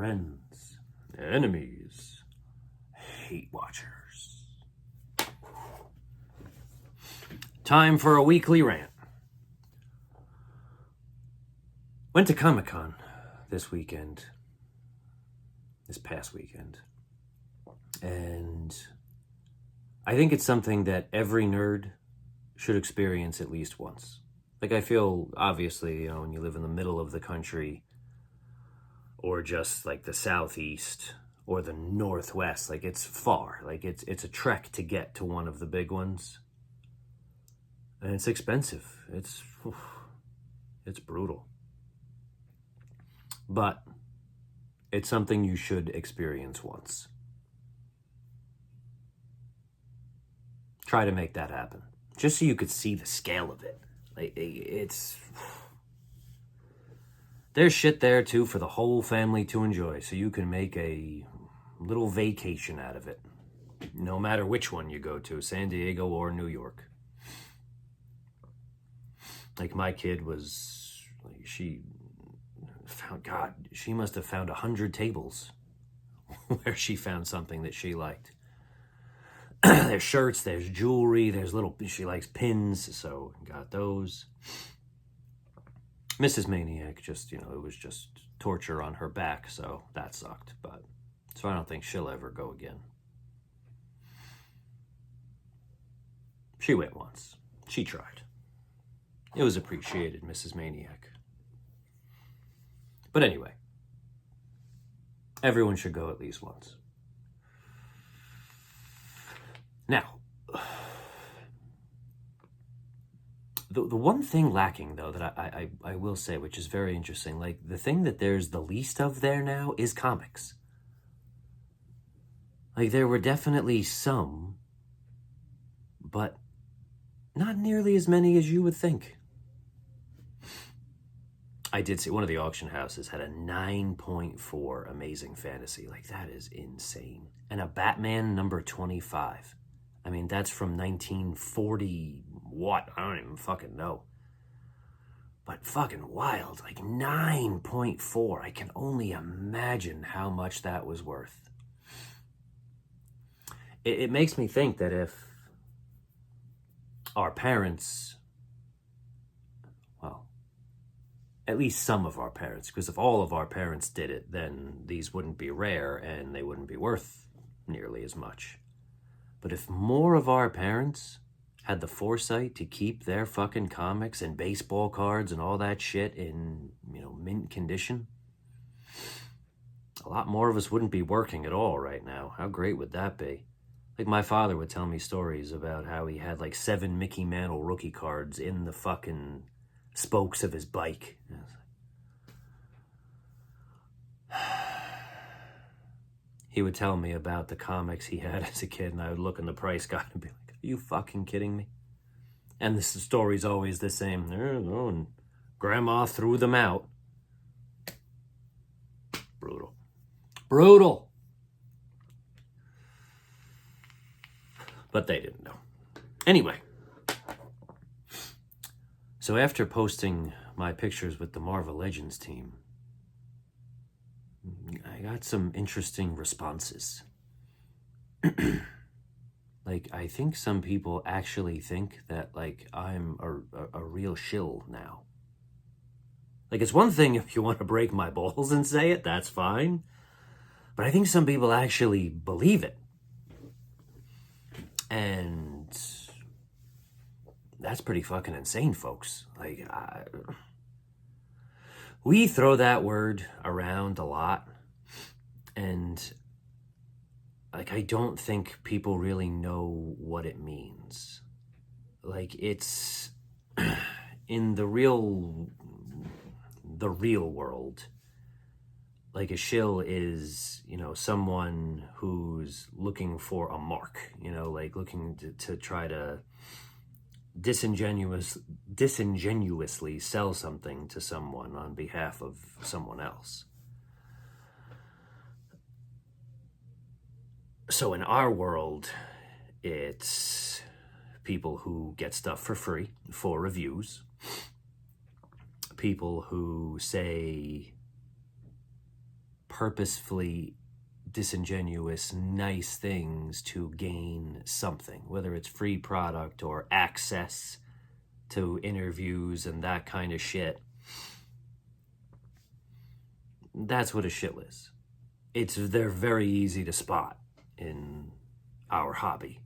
friends, enemies, hate watchers. Time for a weekly rant. Went to ComicCon this past weekend, and I think it's something that every nerd should experience at least once. Like, I feel, obviously, when you live in the middle of the country, or just like the southeast or the northwest, like it's far, like it's a trek to get to one of the big ones, and it's expensive. It's brutal, but it's something you should experience once. Try to make that happen, just so you could see the scale of it. Like, there's shit there too for the whole family to enjoy, so you can make a little vacation out of it, no matter which one you go to, San Diego or New York. Like, my kid was, she must have found 100 tables where she found something that she liked. There's shirts, there's jewelry, she likes pins, so got those. Mrs. Maniac, it was just torture on her back, so that sucked. So I don't think she'll ever go again. She went once. She tried. It was appreciated, Mrs. Maniac. But anyway, everyone should go at least once. Now, the one thing lacking, though, that I will say, which is very interesting, like, the thing that there's the least of there now is comics. Like, there were definitely some, but not nearly as many as you would think. I did see one of the auction houses had a 9.4 Amazing Fantasy. Like, that is insane. And a Batman number 25. I mean, that's from 1940, what? I don't even fucking know. But fucking wild. Like, 9.4. I can only imagine how much that was worth. It makes me think that if our parents, well, at least some of our parents, because if all of our parents did it, then these wouldn't be rare and they wouldn't be worth nearly as much. But if more of our parents had the foresight to keep their fucking comics and baseball cards and all that shit in, mint condition, a lot more of us wouldn't be working at all right now. How great would that be? Like, my father would tell me stories about how he had like 7 Mickey Mantle rookie cards in the fucking spokes of his bike. He would tell me about the comics he had as a kid, and I would look in the price guide and be like, are you fucking kidding me? And the story's always the same. And Grandma threw them out. Brutal. But they didn't know. Anyway. So after posting my pictures with the Marvel Legends team, I got some interesting responses. Like, I think some people actually think that, like, I'm a real shill now. Like, it's one thing if you want to break my balls and say it, that's fine. But I think some people actually believe it. And that's pretty fucking insane, folks. Like, we throw that word around a lot, and like, I don't think people really know what it means. Like, it's in the real world, like, a shill is, someone who's looking for a mark, like looking to try to disingenuously sell something to someone on behalf of someone else. So in our world, it's people who get stuff for free for reviews, people who say purposefully disingenuous, nice things to gain something, whether it's free product or access to interviews and that kind of shit. That's what a shill is. They're very easy to spot in our hobby.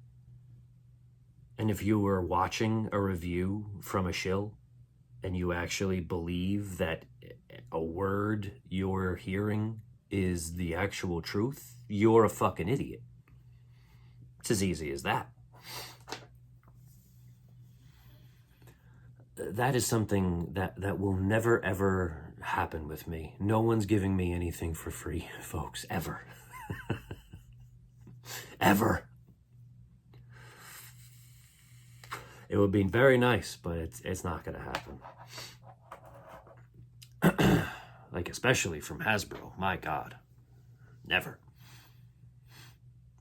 And if you were watching a review from a shill and you actually believe that a word you're hearing is the actual truth, you're a fucking idiot. It's as easy as that. That is something that will never, ever happen with me. No one's giving me anything for free, folks, ever. Ever. It would be very nice, but it's not going to happen. Like, especially from Hasbro. My God. Never.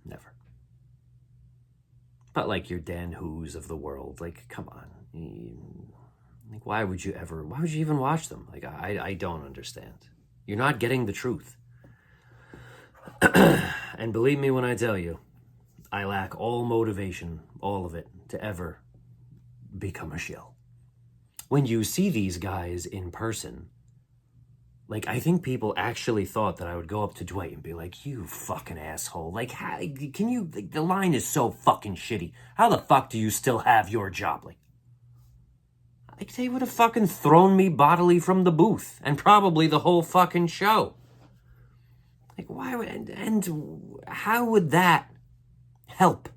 Never. But like your Dan Who's of the world, like, come on. Like, why would you even watch them? Like, I don't understand. You're not getting the truth. And believe me when I tell you, I lack all motivation, all of it, to ever become a shill. When you see these guys in person, like, I think people actually thought that I would go up to Dwight and be like, you fucking asshole. Like, how, can you, like, the line is so fucking shitty. How the fuck do you still have your job? Like, they would have fucking thrown me bodily from the booth and probably the whole fucking show. Like, why would, and how would that help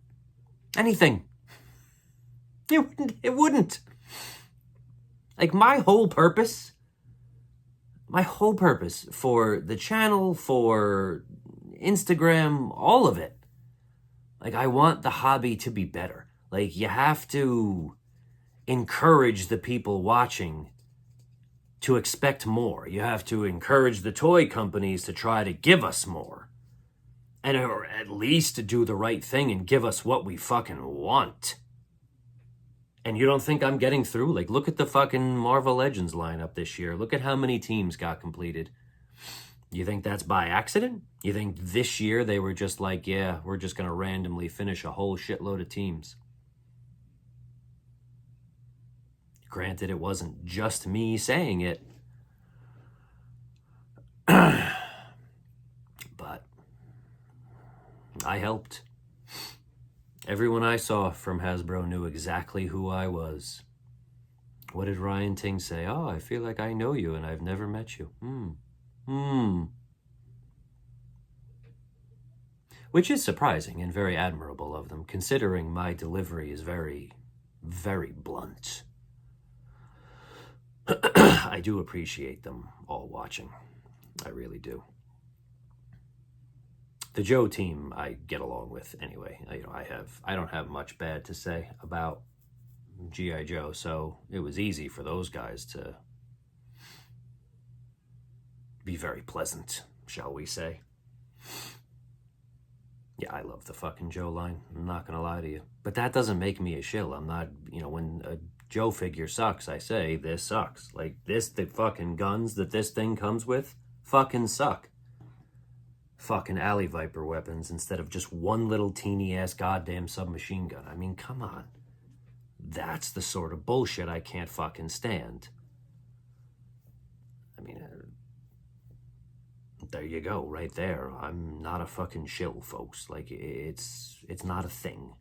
anything? It wouldn't. Like, my whole purpose for the channel, for Instagram, all of it, like, I want the hobby to be better. Like, you have to encourage the people watching to expect more. You have to encourage the toy companies to try to give us more. And or at least to do the right thing and give us what we fucking want. And you don't think I'm getting through? Like, look at the fucking Marvel Legends lineup this year. Look at how many teams got completed. You think that's by accident? You think this year they were just like, yeah, we're just going to randomly finish a whole shitload of teams? Granted, it wasn't just me saying it. But I helped. Everyone I saw from Hasbro knew exactly who I was. What did Ryan Ting say? Oh, I feel like I know you and I've never met you. Which is surprising and very admirable of them, considering my delivery is very, very blunt. I do appreciate them all watching. I really do. The Joe team I get along with anyway. I don't have much bad to say about G.I. Joe, so it was easy for those guys to be very pleasant, shall we say. Yeah, I love the fucking Joe line. I'm not gonna lie to you. But that doesn't make me a shill. I'm not, when a Joe figure sucks, I say, this sucks. Like, the fucking guns that this thing comes with fucking suck. Fucking alley viper weapons instead of just one little teeny ass goddamn submachine gun. I mean, come on. That's the sort of bullshit I can't fucking stand. I mean, there you go, right there. I'm not a fucking shill, folks. Like, it's not a thing.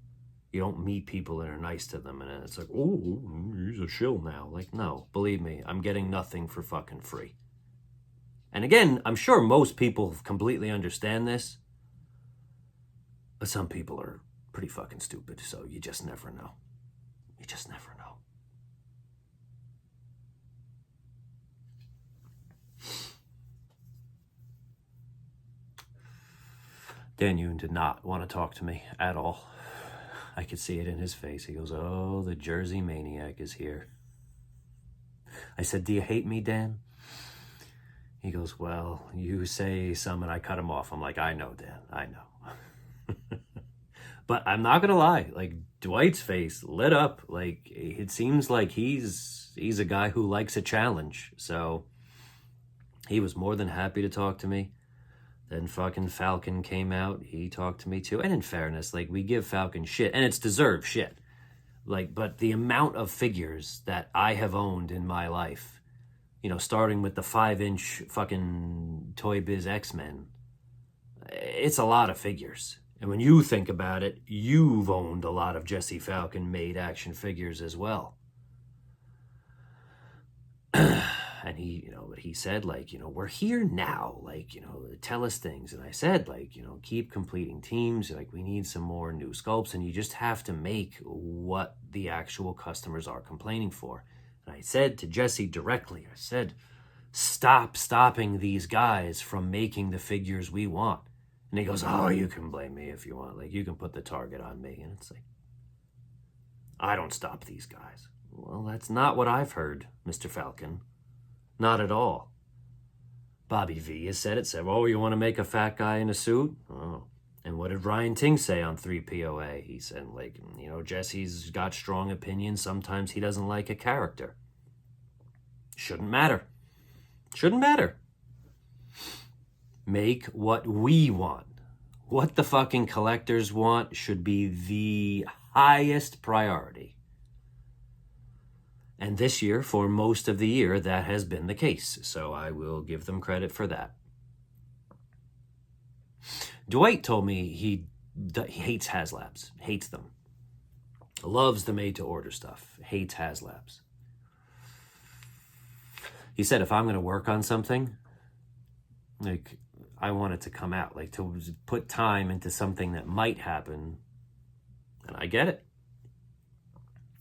You don't meet people and are nice to them and it's like, oh, he's a shill now. Like, no, believe me, I'm getting nothing for fucking free. And again, I'm sure most people completely understand this, but some people are pretty fucking stupid, so you just never know. You just never know. Dan Yoon did not want to talk to me at all. I could see it in his face. He goes, oh, the Jersey maniac is here. I said, do you hate me, Dan? He goes, well, you say some, and I cut him off. I'm like, I know, Dan, I know. But I'm not going to lie. Like, Dwight's face lit up. Like, it seems like he's a guy who likes a challenge. So he was more than happy to talk to me. Then fucking Falcon came out. He talked to me too. And in fairness, like, we give Falcon shit, and it's deserved shit. Like, but the amount of figures that I have owned in my life, you know, starting with the 5-inch fucking Toy Biz X-Men, it's a lot of figures. And when you think about it, you've owned a lot of Jesse Falcon made action figures as well. And he, you know, he said, like, you know, we're here now, like, you know, tell us things. And I said, like, you know, keep completing teams. Like, we need some more new sculpts, and you just have to make what the actual customers are complaining for. And I said to Jesse directly, I said, stopping these guys from making the figures we want. And he goes, oh, you can blame me if you want. Like, you can put the target on me. And it's like, I don't stop these guys. Well, that's not what I've heard, Mr. Falcon. Not at all. Bobby V has said it. Said, oh, you want to make a fat guy in a suit? Oh. And what did Ryan Ting say on 3POA? He said, like, you know, Jesse's got strong opinions. Sometimes he doesn't like a character. Shouldn't matter. Shouldn't matter. Make what we want. What the fucking collectors want should be the highest priority. And this year, for most of the year, that has been the case. So I will give them credit for that. Dwight told me he hates HasLabs. Hates them. Loves the made-to-order stuff. Hates HasLabs. He said, if I'm going to work on something, like, I want it to come out. Like, to put time into something that might happen. And I get it.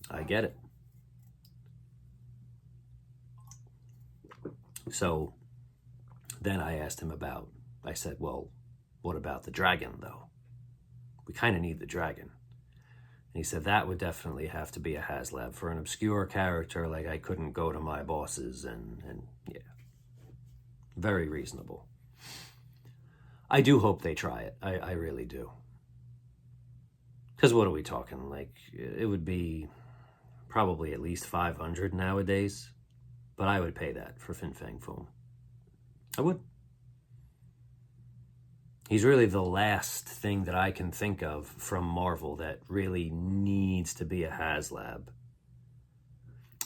I get it. So then I asked him about, I said, well, what about the dragon, though? We kind of need the dragon. And he said, that would definitely have to be a HasLab. For an obscure character, like, I couldn't go to my bosses and yeah. Very reasonable. I do hope they try it. I really do. Because what are we talking? Like, it would be probably at least 500 nowadays. But I would pay that for Fin Fang Foom. I would. He's really the last thing that I can think of from Marvel that really needs to be a HasLab.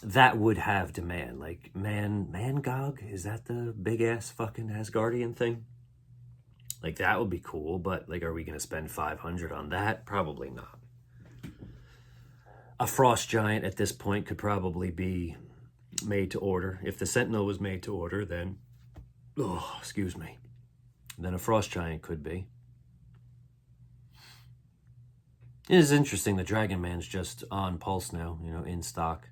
That would have demand. Like, Mangog? Is that the big-ass fucking Asgardian thing? Like, that would be cool, but, like, are we going to spend 500 on that? Probably not. A Frost Giant at this point could probably be made to order. If the Sentinel was made to order, then, oh, excuse me, then a Frost Giant could be. It is interesting, the Dragon Man's just on Pulse now, you know, in stock.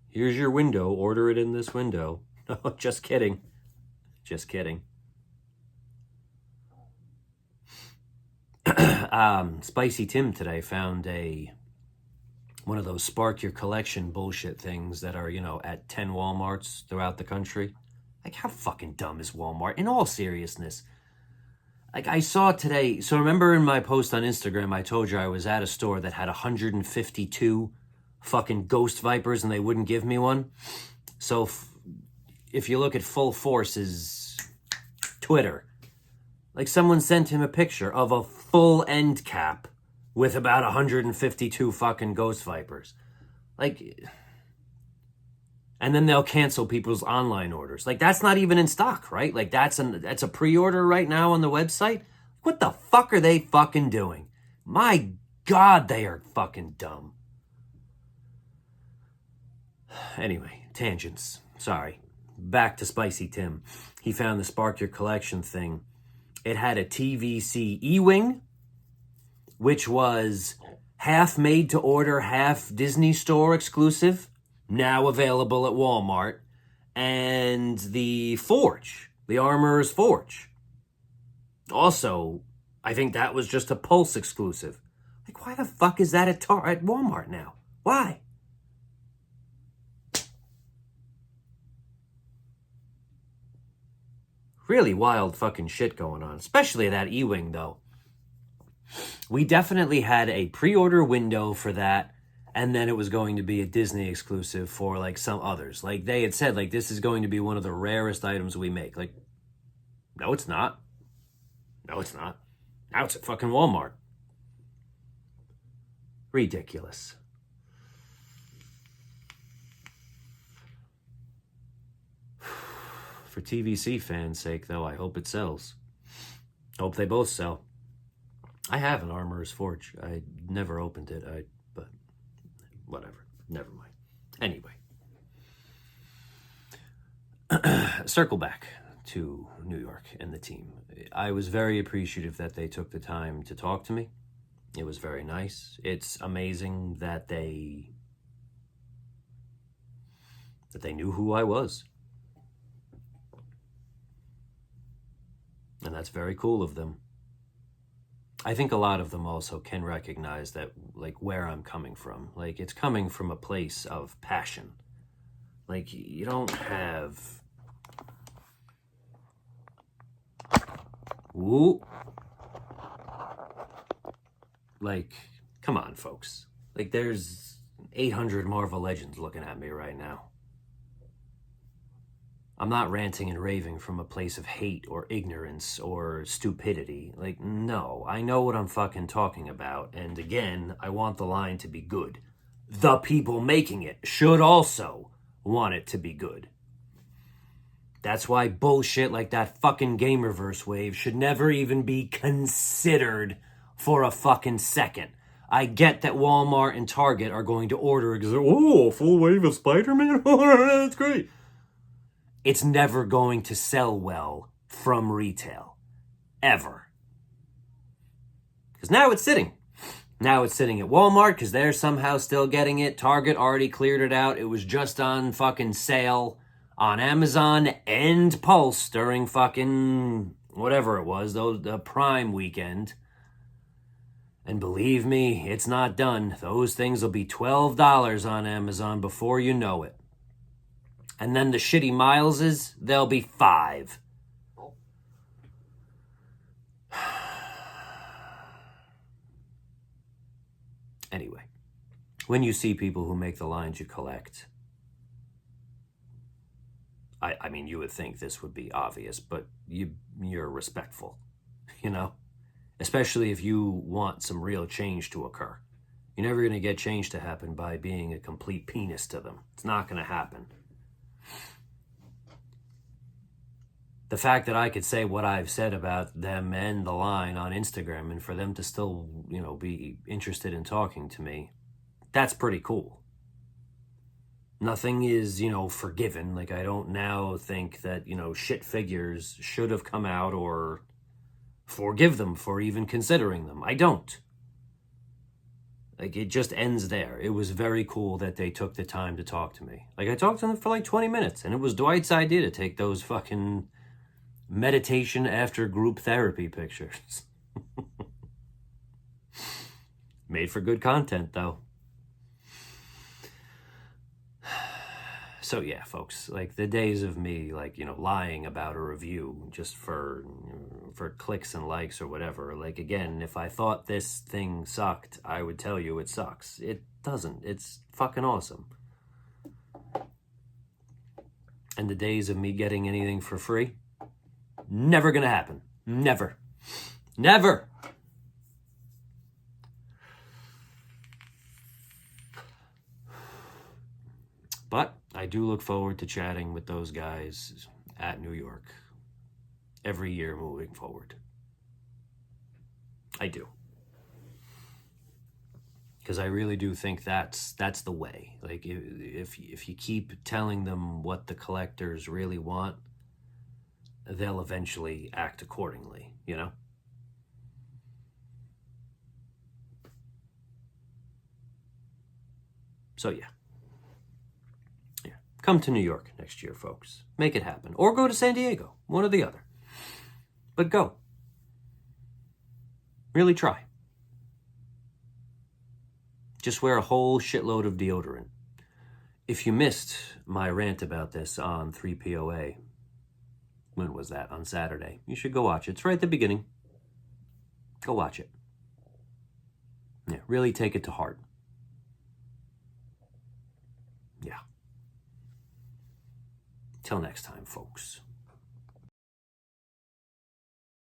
Here's your window, order it in this window. No, just kidding. Just kidding. Spicy Tim today found one of those spark your collection bullshit things that are, you know, at 10 Walmarts throughout the country. Like, how fucking dumb is Walmart? In all seriousness. Like, I saw today, so remember in my post on Instagram, I told you I was at a store that had 152 fucking Ghost Vipers and they wouldn't give me one? So if you look at Full Force's Twitter, like, someone sent him a picture of a full end cap with about 152 fucking Ghost Vipers. Like, and then they'll cancel people's online orders. Like, that's not even in stock, right? Like, that's a pre-order right now on the website. What the fuck are they fucking doing? My God, they are fucking dumb. Anyway, tangents. Sorry. Back to Spicy Tim. He found the Spark Your Collection thing. It had a TVC E-Wing, which was half made to order, half Disney Store exclusive, now available at Walmart, and the Forge, the Armorer's Forge. Also, I think that was just a Pulse exclusive. Like, why the fuck is that at Walmart now? Why? Really wild fucking shit going on, especially that E-Wing, though. We definitely had a pre-order window for that, and then it was going to be a Disney exclusive for, like, some others. Like, they had said, like, this is going to be one of the rarest items we make. Like, no, it's not. No, it's not. Now it's at fucking Walmart. Ridiculous. For TVC fans' sake, though, I hope it sells. Hope they both sell. I have an Armorer's Forge. I never opened it, but whatever. Never mind. Anyway. Circle back to New York and the team. I was very appreciative that they took the time to talk to me. It was very nice. It's amazing that they knew who I was. And that's very cool of them. I think a lot of them also can recognize that, like, where I'm coming from. Like, it's coming from a place of passion. Like, you don't have... Ooh. Like, come on, folks. Like, there's 800 Marvel Legends looking at me right now. I'm not ranting and raving from a place of hate or ignorance or stupidity. Like, no, I know what I'm fucking talking about. And again, I want the line to be good. The people making it should also want it to be good. That's why bullshit like that fucking Gamerverse wave should never even be considered for a fucking second. I get that Walmart and Target are going to order, a full wave of Spider-Man? That's great. It's never going to sell well from retail. Ever. Because now it's sitting. Now it's sitting at Walmart because they're somehow still getting it. Target already cleared it out. It was just on fucking sale on Amazon and Pulse during fucking whatever it was, the Prime weekend. And believe me, it's not done. Those things will be $12 on Amazon before you know it. And then the shitty Mileses, they'll be $5. Anyway, when you see people who make the lines you collect, I mean, you would think this would be obvious, but you're respectful, you know? Especially if you want some real change to occur. You're never going to get change to happen by being a complete penis to them. It's not going to happen. The fact that I could say what I've said about them and the line on Instagram and for them to still, be interested in talking to me, that's pretty cool. Nothing is, forgiven. Like, I don't now think that, shit figures should have come out or forgive them for even considering them. I don't. Like, it just ends there. It was very cool that they took the time to talk to me. Like, I talked to them for like 20 minutes, and it was Dwight's idea to take those fucking meditation after group therapy pictures. Made for good content, though. So yeah, folks, like the days of me, like, lying about a review just for clicks and likes or whatever. Like, again, if I thought this thing sucked, I would tell you it sucks. It doesn't. It's fucking awesome. And the days of me getting anything for free, never gonna happen. Never. Never. But I do look forward to chatting with those guys at New York every year moving forward. I do. Because I really do think that's the way. Like, if you keep telling them what the collectors really want, they'll eventually act accordingly, So yeah. Come to New York next year, folks. Make it happen. Or go to San Diego. One or the other. But go. Really try. Just wear a whole shitload of deodorant. If you missed my rant about this on 3POA, when was that? On Saturday. You should go watch it. It's right at the beginning. Go watch it. Yeah, really take it to heart. Yeah. Till next time, folks.